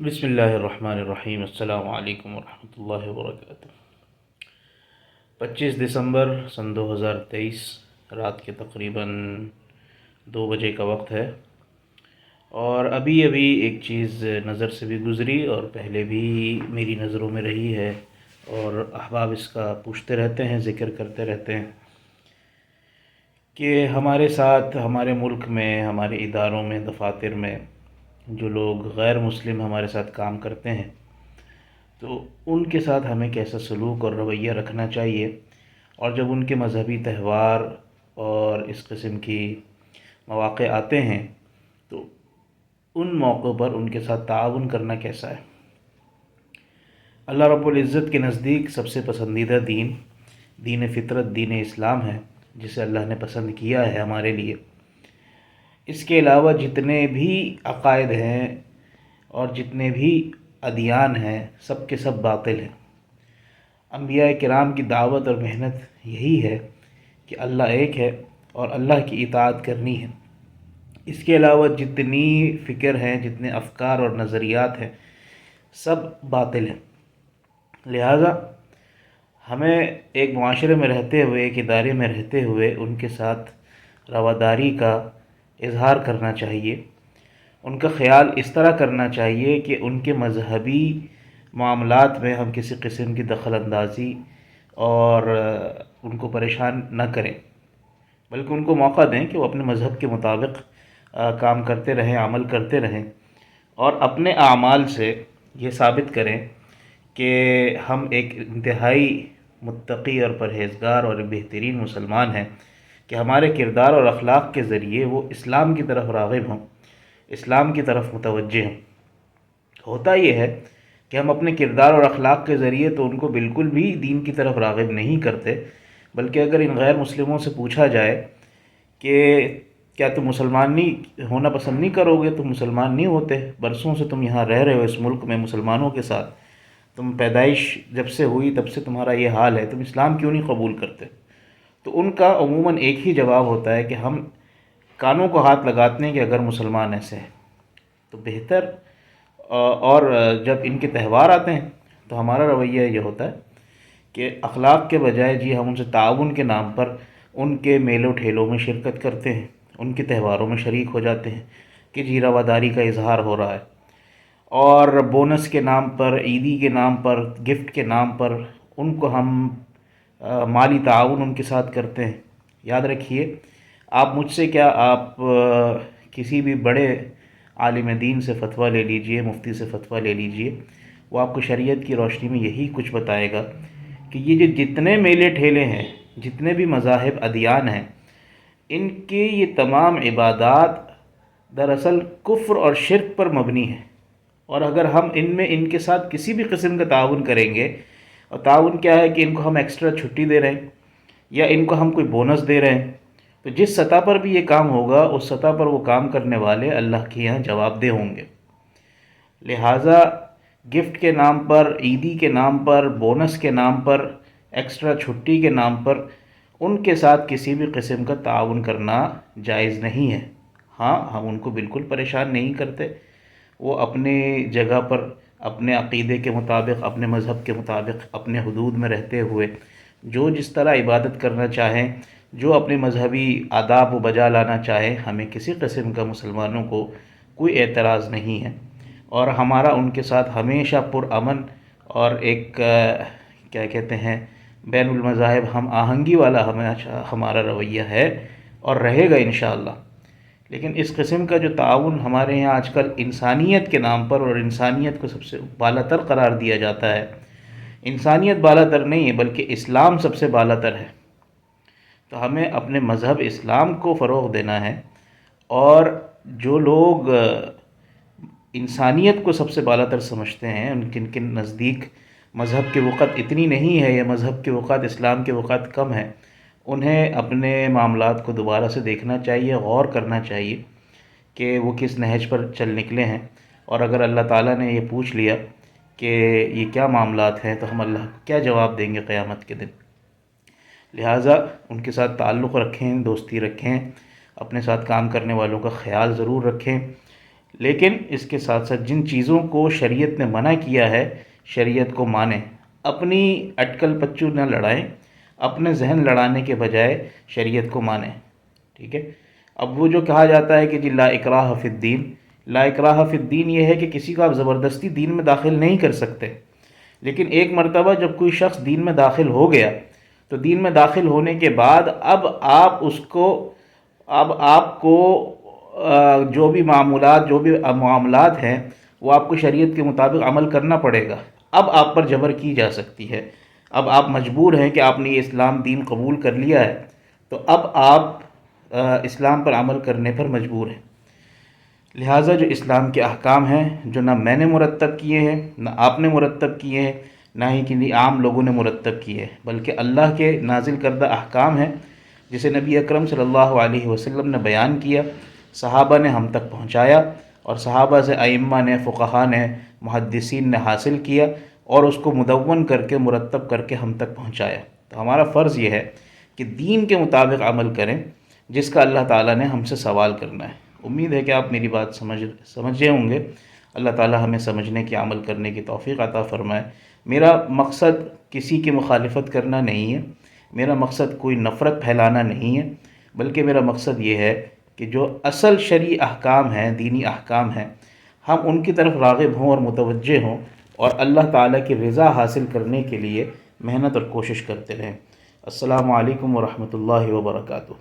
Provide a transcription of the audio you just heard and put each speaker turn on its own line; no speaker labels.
بسم اللہ الرحمن الرحیم، السلام علیکم ورحمۃ اللہ وبرکاتہ۔ 25 دسمبر سن 2023 رات کے تقریباً 2 بجے کا وقت ہے، اور ابھی ایک چیز نظر سے بھی گزری اور پہلے بھی میری نظروں میں رہی ہے، اور احباب اس کا پوچھتے رہتے ہیں، ذکر کرتے رہتے ہیں کہ ہمارے ساتھ، ہمارے ملک میں، ہمارے اداروں میں، دفاتر میں جو لوگ غیر مسلم ہمارے ساتھ کام کرتے ہیں تو ان کے ساتھ ہمیں کیسا سلوک اور رویہ رکھنا چاہیے، اور جب ان کے مذہبی تہوار اور اس قسم کی مواقع آتے ہیں تو ان موقعوں پر ان کے ساتھ تعاون کرنا کیسا ہے۔ اللہ رب العزت کے نزدیک سب سے پسندیدہ دین فطرت، دین اسلام ہے، جسے اللہ نے پسند کیا ہے ہمارے لیے۔ اس کے علاوہ جتنے بھی عقائد ہیں اور جتنے بھی ادیان ہیں، سب کے سب باطل ہیں۔ انبیاء کرام کی دعوت اور محنت یہی ہے کہ اللہ ایک ہے اور اللہ کی اطاعت کرنی ہے۔ اس کے علاوہ جتنی فکر ہیں، جتنے افکار اور نظریات ہیں، سب باطل ہیں۔ لہٰذا ہمیں ایک معاشرے میں رہتے ہوئے، ایک ادارے میں رہتے ہوئے ان کے ساتھ رواداری کا اظہار کرنا چاہیے، ان کا خیال اس طرح کرنا چاہیے کہ ان کے مذہبی معاملات میں ہم کسی قسم کی دخل اندازی اور ان کو پریشان نہ کریں، بلکہ ان کو موقع دیں کہ وہ اپنے مذہب کے مطابق کام کرتے رہیں، عمل کرتے رہیں، اور اپنے اعمال سے یہ ثابت کریں کہ ہم ایک انتہائی متقی اور پرہیزگار اور بہترین مسلمان ہیں، کہ ہمارے کردار اور اخلاق کے ذریعے وہ اسلام کی طرف راغب ہوں، اسلام کی طرف متوجہ ہوں۔ ہوتا یہ ہے کہ ہم اپنے کردار اور اخلاق کے ذریعے تو ان کو بالکل بھی دین کی طرف راغب نہیں کرتے، بلکہ اگر ان غیر مسلموں سے پوچھا جائے کہ کیا تم مسلمان نہیں ہونا پسند نہیں کرو گے، تم مسلمان نہیں ہوتے، برسوں سے تم یہاں رہ رہے ہو اس ملک میں مسلمانوں کے ساتھ، تم پیدائش جب سے ہوئی تب سے تمہارا یہ حال ہے، تم اسلام کیوں نہیں قبول کرتے؟ تو ان کا عموماً ایک ہی جواب ہوتا ہے کہ ہم کانوں کو ہاتھ لگاتے ہیں کہ اگر مسلمان ایسے ہیں تو بہتر، اور جب ان کے تہوار آتے ہیں تو ہمارا رویہ یہ ہوتا ہے کہ اخلاق کے بجائے جی ہم ان سے تعاون کے نام پر ان کے میلوں ٹھیلوں میں شرکت کرتے ہیں، ان کے تہواروں میں شریک ہو جاتے ہیں کہ جی رواداری کا اظہار ہو رہا ہے، اور بونس کے نام پر، عیدی کے نام پر، گفٹ کے نام پر ان کو ہم مالی تعاون ان کے ساتھ کرتے ہیں۔ یاد رکھیے، آپ مجھ سے کیا، آپ کسی بھی بڑے عالم دین سے فتویٰ لے لیجئے، مفتی سے فتویٰ لے لیجئے، وہ آپ کو شریعت کی روشنی میں یہی کچھ بتائے گا کہ یہ جو جتنے میلے ٹھیلے ہیں، جتنے بھی مذاہب، ادیان ہیں، ان کے یہ تمام عبادات دراصل کفر اور شرک پر مبنی ہیں، اور اگر ہم ان کے ساتھ کسی بھی قسم کا تعاون کریں گے، اور تعاون کیا ہے کہ ان کو ہم ایکسٹرا چھٹی دے رہے ہیں یا ان کو ہم کوئی بونس دے رہے ہیں، تو جس سطح پر بھی یہ کام ہوگا اس سطح پر وہ کام کرنے والے اللہ کے یہاں جواب دہ ہوں گے۔ لہٰذا گفٹ کے نام پر، عیدی کے نام پر، بونس کے نام پر، ایکسٹرا چھٹی کے نام پر ان کے ساتھ کسی بھی قسم کا تعاون کرنا جائز نہیں ہے۔ ہاں، ہم ان کو بالکل پریشان نہیں کرتے، وہ اپنے جگہ پر، اپنے عقیدے کے مطابق، اپنے مذہب کے مطابق، اپنے حدود میں رہتے ہوئے جو جس طرح عبادت کرنا چاہیں، جو اپنے مذہبی آداب و بجا لانا چاہیں، ہمیں کسی قسم کا مسلمانوں کو کوئی اعتراض نہیں ہے، اور ہمارا ان کے ساتھ ہمیشہ پرامن اور ایک کیا کہتے ہیں، بین المذاہب ہم آہنگی والا ہمارا رویہ ہے اور رہے گا انشاءاللہ۔ لیکن اس قسم کا جو تعاون ہمارے یہاں آج کل انسانیت کے نام پر، اور انسانیت کو سب سے بالا تر قرار دیا جاتا ہے، انسانیت بالا تر نہیں ہے بلکہ اسلام سب سے بالا تر ہے، تو ہمیں اپنے مذہب اسلام کو فروغ دینا ہے، اور جو لوگ انسانیت کو سب سے بالا تر سمجھتے ہیں، ان کے نزدیک مذہب کی وقعت اتنی نہیں ہے یا مذہب کی وقعت اسلام کی وقعت کم ہے، انہیں اپنے معاملات کو دوبارہ سے دیکھنا چاہیے، غور کرنا چاہیے کہ وہ کس نہج پر چل نکلے ہیں، اور اگر اللہ تعالیٰ نے یہ پوچھ لیا کہ یہ کیا معاملات ہیں تو ہم اللہ کو کیا جواب دیں گے قیامت کے دن۔ لہٰذا ان کے ساتھ تعلق رکھیں، دوستی رکھیں، اپنے ساتھ کام کرنے والوں کا خیال ضرور رکھیں، لیکن اس کے ساتھ ساتھ جن چیزوں کو شریعت نے منع کیا ہے شریعت کو مانیں، اپنی اٹکل پچو نہ لڑائیں، اپنے ذہن لڑانے کے بجائے شریعت کو مانیں، ٹھیک ہے۔ اب وہ جو کہا جاتا ہے کہ جی لا اکراہ فی الدین، لا اکراہ فی الدین یہ ہے کہ کسی کو آپ زبردستی دین میں داخل نہیں کر سکتے، لیکن ایک مرتبہ جب کوئی شخص دین میں داخل ہو گیا تو دین میں داخل ہونے کے بعد اب آپ کو جو بھی معاملات ہیں وہ آپ کو شریعت کے مطابق عمل کرنا پڑے گا۔ اب آپ پر جبر کی جا سکتی ہے، اب آپ مجبور ہیں کہ آپ نے یہ اسلام دین قبول کر لیا ہے، تو اب آپ اسلام پر عمل کرنے پر مجبور ہیں۔ لہٰذا جو اسلام کے احکام ہیں جو نہ میں نے مرتب کیے ہیں، نہ آپ نے مرتب کیے ہیں، نہ ہی کسی عام لوگوں نے مرتب کیے ہیں، بلکہ اللہ کے نازل کردہ احکام ہیں جسے نبی اکرم صلی اللہ علیہ وسلم نے بیان کیا، صحابہ نے ہم تک پہنچایا، اور صحابہ سے ائمہ نے، فقہا نے، محدثین نے حاصل کیا اور اس کو مدون کر کے مرتب کر کے ہم تک پہنچایا۔ تو ہمارا فرض یہ ہے کہ دین کے مطابق عمل کریں جس کا اللہ تعالیٰ نے ہم سے سوال کرنا ہے۔ امید ہے کہ آپ میری بات سمجھے ہوں گے۔ اللہ تعالیٰ ہمیں سمجھنے کی، عمل کرنے کی توفیق عطا فرمائے۔ میرا مقصد کسی کی مخالفت کرنا نہیں ہے، میرا مقصد کوئی نفرت پھیلانا نہیں ہے، بلکہ میرا مقصد یہ ہے کہ جو اصل شرعی احکام ہیں، دینی احکام ہیں، ہم ان کی طرف راغب ہوں اور متوجہ ہوں، اور اللہ تعالیٰ کی رضا حاصل کرنے کے لیے محنت اور کوشش کرتے رہیں۔ السلام علیکم ورحمۃ اللہ وبرکاتہ۔